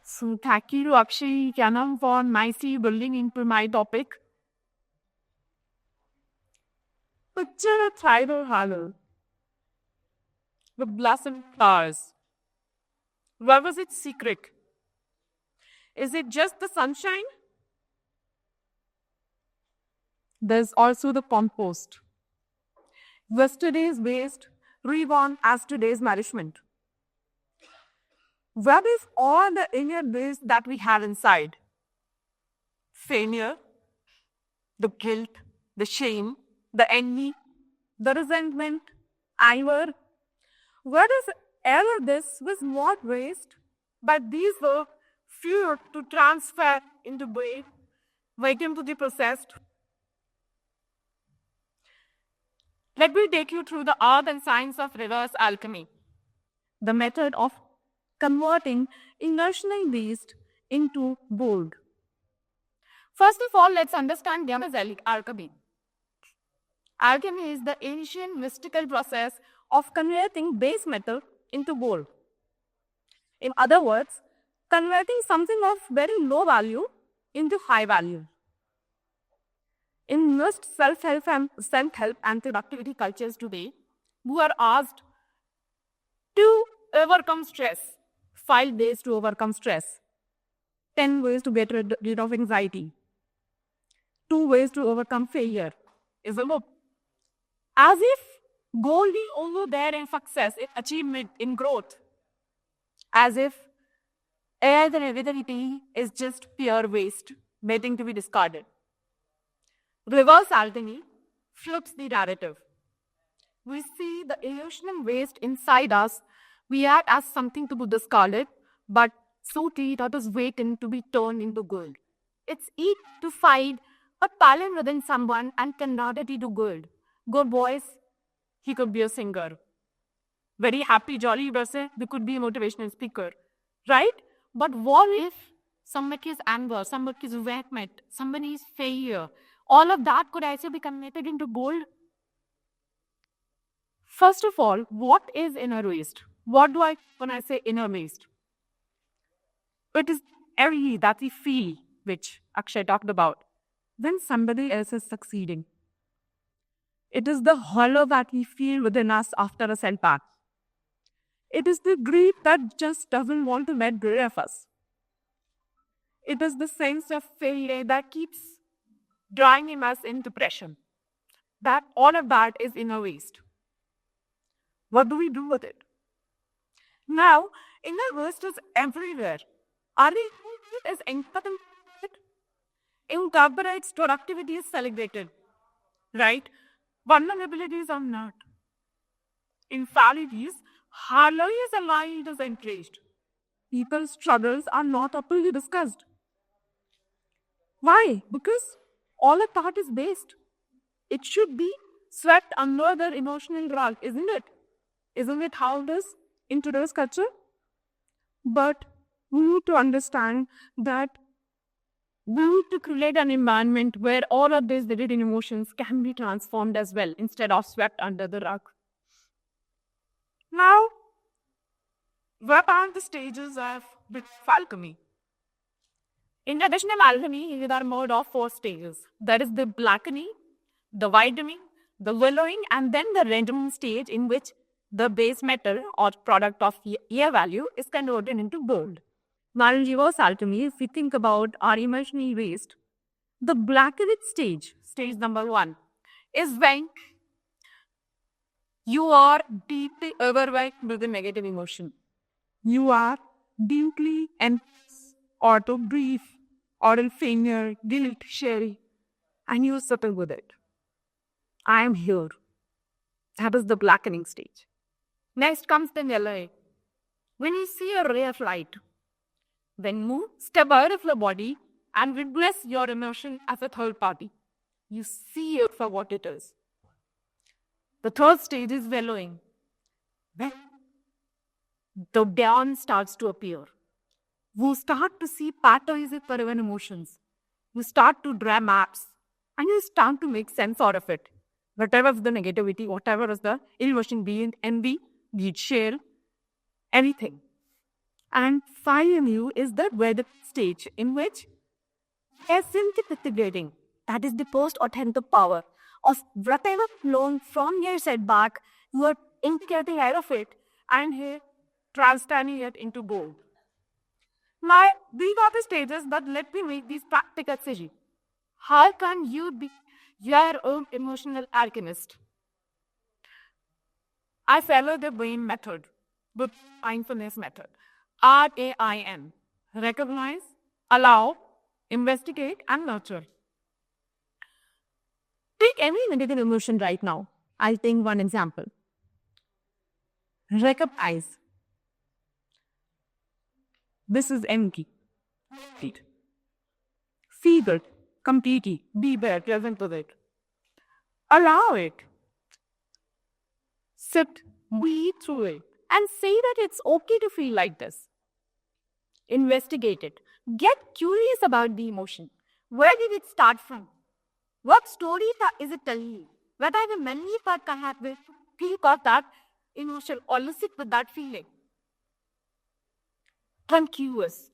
So thank you, Akshay Kanam, for nicely building into my topic. Picture a tribal hollow with blossom flowers. What was its secret? Is it just the sunshine? There's also the compost. Yesterday's waste reborn as today's nourishment. Where is all the inner waste that we have inside? Failure, the guilt, the shame, the envy, the resentment, anger. Where is all this was not waste, but these were fuel to transfer into brain, waiting to be processed. Let me take you through the art and science of reverse alchemy, the method of converting inertial waste into gold. First of all, let's understand Diamazelic alchemy. Alchemy is the ancient mystical process of converting base metal into gold. In other words, converting something of very low value into high value. In most self-help and productivity cultures today, who are asked to overcome stress, 5 ways to overcome stress, 10 ways to get rid of anxiety, 2 ways to overcome failure, is a look. As if goal is over there in success, in achievement, in growth. As if air and everything is just pure waste, waiting to be discarded. Reverse alchemy flips the narrative. We see the emotional waste inside us. We act as something to be discarded, but so that is waiting to be turned into gold. It's easy to find a talent within someone and convert it into gold. Good voice, he could be a singer. Very happy, jolly person, he could be a motivational speaker. Right? But what if somebody's anger, somebody's resentment, somebody's failure, all of that could also be converted into gold? First of all, what is inner waste? What do I when I say inner waste? It is every that we feel, which Akshay talked about, when somebody else is succeeding. It is the hollow that we feel within us after a setback. It is the grief that just doesn't want to let go of us. It is the sense of failure that keeps driving us in depression. That all of that is inner waste. What do we do with it? Now, inner waste is everywhere. Are we as important? In corporates, productivity is celebrated, right? Vulnerabilities are not. In families, hardly is a lie is encouraged. People's struggles are not openly discussed. Why? Because all of that is based. It should be swept under the emotional rug, isn't it? Isn't it how it is in today's culture? But we need to understand that we need to create an environment where all of these hidden emotions can be transformed as well instead of swept under the rug. Now, what are the stages of alchemy? In traditional alchemy, there are more of 4 stages. There is the blackening, the widening, the willowing, and then the rendering stage in which the base metal or product of air value is converted into gold. While in reverse alchemy, if we think about our emotional waste, the blackened stage, stage number 1, is when you are deeply overwhelmed with the negative emotion. You are deeply anxious or to grief or in failure, guilt, shame, and you suffer with it. I am here. That is the blackening stage. Next comes the yellowing. When you see a ray of light, then move, step out of your body and witness your emotion as a third party. You see it for what it is. The third stage is yellowing. When the dawn starts to appear, you start to see patterns in your emotions. You start to draw maps and you start to make sense out of it. whatever is the negativity, whatever is the emotion, be it envy, be it share, anything. And finally is the weather stage in which authentic integrating, that is the post authentic power of whatever flown from your setback, you are integrating out of it and here transforming it into gold. Now, these are the stages that let me make these practical decisions. How can you be your own emotional alchemist? I follow the BRAIN method, the mindfulness method. RAIN. Recognize, allow, investigate, and nurture. Take any negative emotion right now. I'll take one example. Recognize. This is envy. Feel it completely. Be there, present with it. Allow it. Sit, breathe through it, and say that it's okay to feel like this. Investigate it. Get curious about the emotion. Where did it start from? What story is it telling you? What are the memory part can have with feel got that emotion or sit with that feeling? Become curious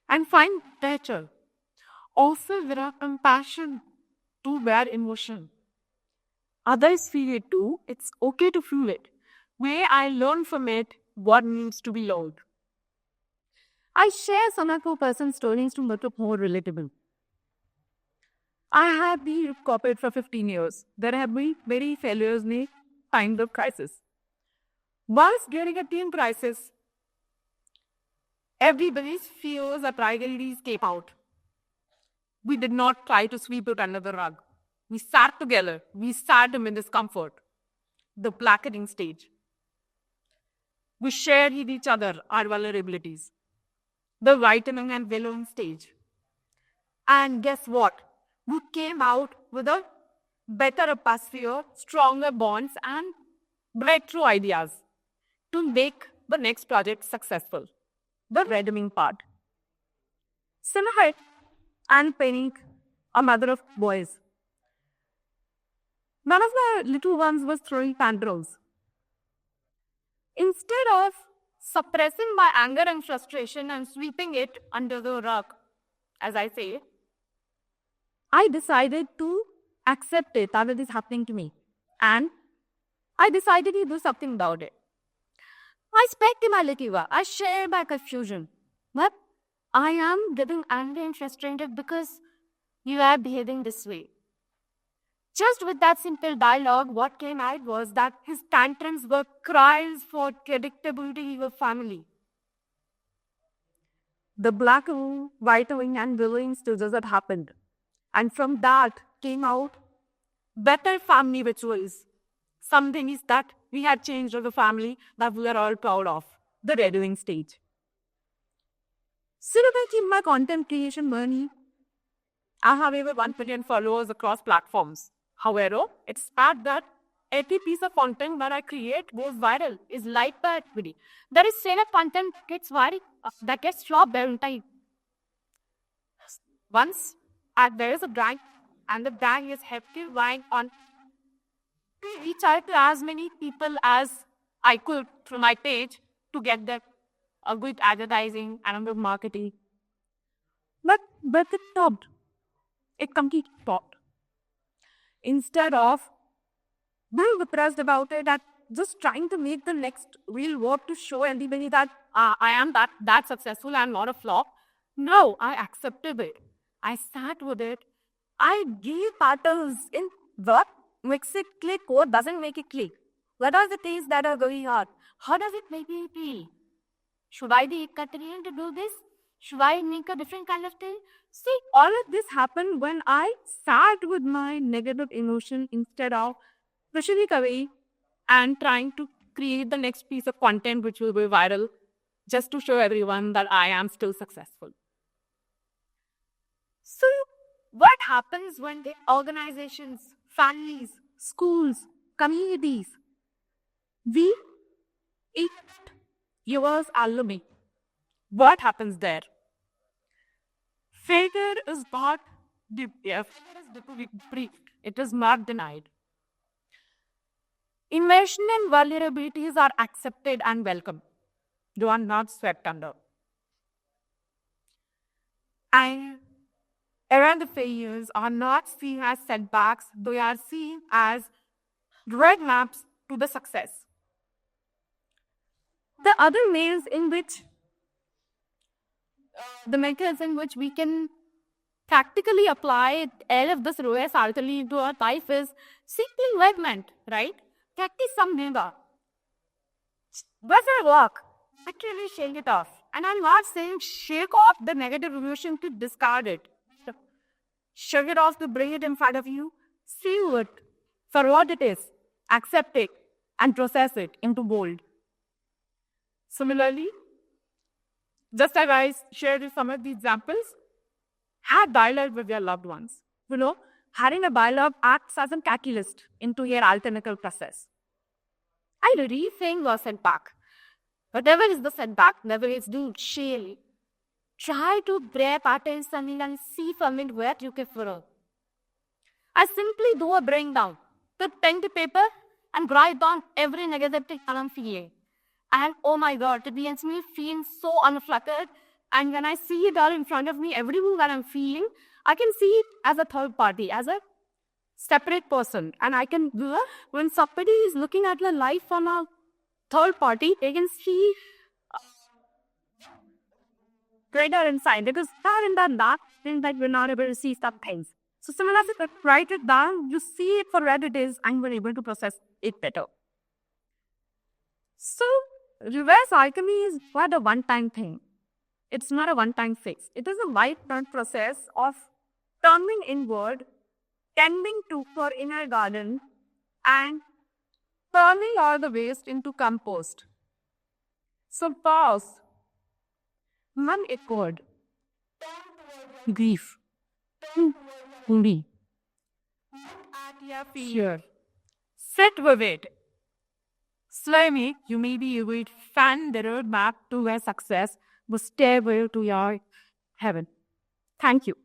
and find pleasure. Also, there are compassion to bear emotion. Others feel it too. It's okay to feel it. May I learn from it what needs to be learned. I share some of our personal stories to make it more relatable. I have been corporate for 15 years. There have been many failures in times of crisis. Once during a team crisis, everybody's fears or priorities came out. We did not try to sweep it under the rug. We sat together. We sat in discomfort, the blackening stage. We shared with each other our vulnerabilities, the whitening and willowing stage. And guess what? We came out with a better atmosphere, stronger bonds, and breakthrough ideas to make the next project successful. The redeeming part. Sinahit and Penny, a mother of boys. None of the little ones was throwing tantrums. Instead of suppressing my anger and frustration and sweeping it under the rug, as I say, I decided to accept it that it is happening to me. And I decided to do something about it. I spoke to my Likiva. I shared my confusion. But I am getting angry and frustrated because you are behaving this way. Just with that simple dialogue, what came out was that his tantrums were cries for predictability in your family. The black wing, white wing, and willing stages that happened. And from that came out better family rituals. Something is that we had changed as a family that we are all proud of, the redoing stage. Celebrating in my content creation journey, I have over 1 million followers across platforms. However, it's sad that every piece of content that I create goes viral, is liked by everybody. There is same content gets viral, that gets flopped every time. Once there is a brand, and the brand is happy buying on. We tried to as many people as I could through my page to get them a good advertising and a good marketing. But it stopped. It completely stopped. Instead of being depressed about it, and just trying to make the next real work to show everybody that I am that successful and not a flop. No, I accepted it. I sat with it. I gave patterns in what makes it click, what doesn't make it click. What are the things that are going on? How does it make me feel? Should I be continuing to do this? Should I make a different kind of thing? See, all of this happened when I sat with my negative emotion instead of pushing it away and trying to create the next piece of content which will be viral just to show everyone that I am still successful. So, what happens when the organizations, families, schools, communities, we eat yours alumni? What happens there? Failure is not it is not denied. Invention and vulnerabilities are accepted and welcome. They are not swept under. And errand the failures are not seen as setbacks, they are seen as roadmaps to the success. The other ways in which the mechanism in which we can practically apply all of this ROAS ultimately into our life is simply movement, right? Practice some yoga. Does it work? Actually shake it off. And I'm not saying shake off the negative emotion to discard it. Shake it off to bring it in front of you. See it for what it is. Accept it and process it into gold. Similarly, just as I shared some of the examples, have dialogue with your loved ones. Having a dialogue acts as a catalyst into your alternative process. I rethink the setback. Whatever is the setback, whether it's do chill, try to grab attention and see from it where you can follow. I simply do a bring down, put pen to paper and write down every negative thing I'm feeling. And oh my God, it makes me feel so unfluttered. And when I see it all in front of me, everything that I'm feeling, I can see it as a third party, as a separate person. And I can, when somebody is looking at the life from a third party, they can see greater insight because they're in that dark thing that we're not able to see some things. So similarly, if you write it down, you see it for what it is and we're able to process it better. So reverse alchemy is not a one-time thing. It's not a one-time fix. It is a lifelong process of turning inward, tending to for inner garden, and turning all the waste into compost. So pause. One accord. Grief. Worry. At your fear. Sit with it. Slowly, you may be able to find the roadmap to where success will stairway to your heaven. Thank you.